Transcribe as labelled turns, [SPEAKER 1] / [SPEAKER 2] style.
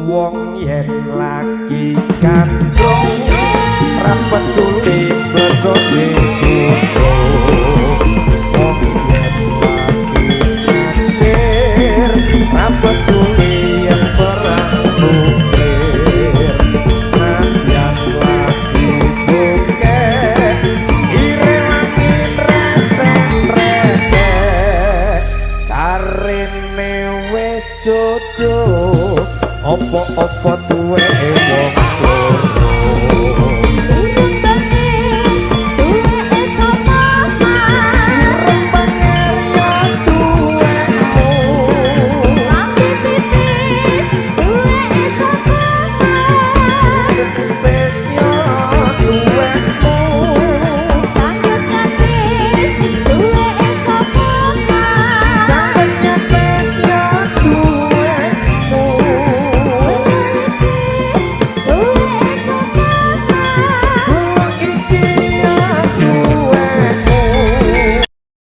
[SPEAKER 1] wong yen lagi kandung ra peduli blodone wong yen lagi naksir ra peduli yen perang nuklir yang lagi buke irewamin rete carine wis jodoh opo-opo tuwe wong loro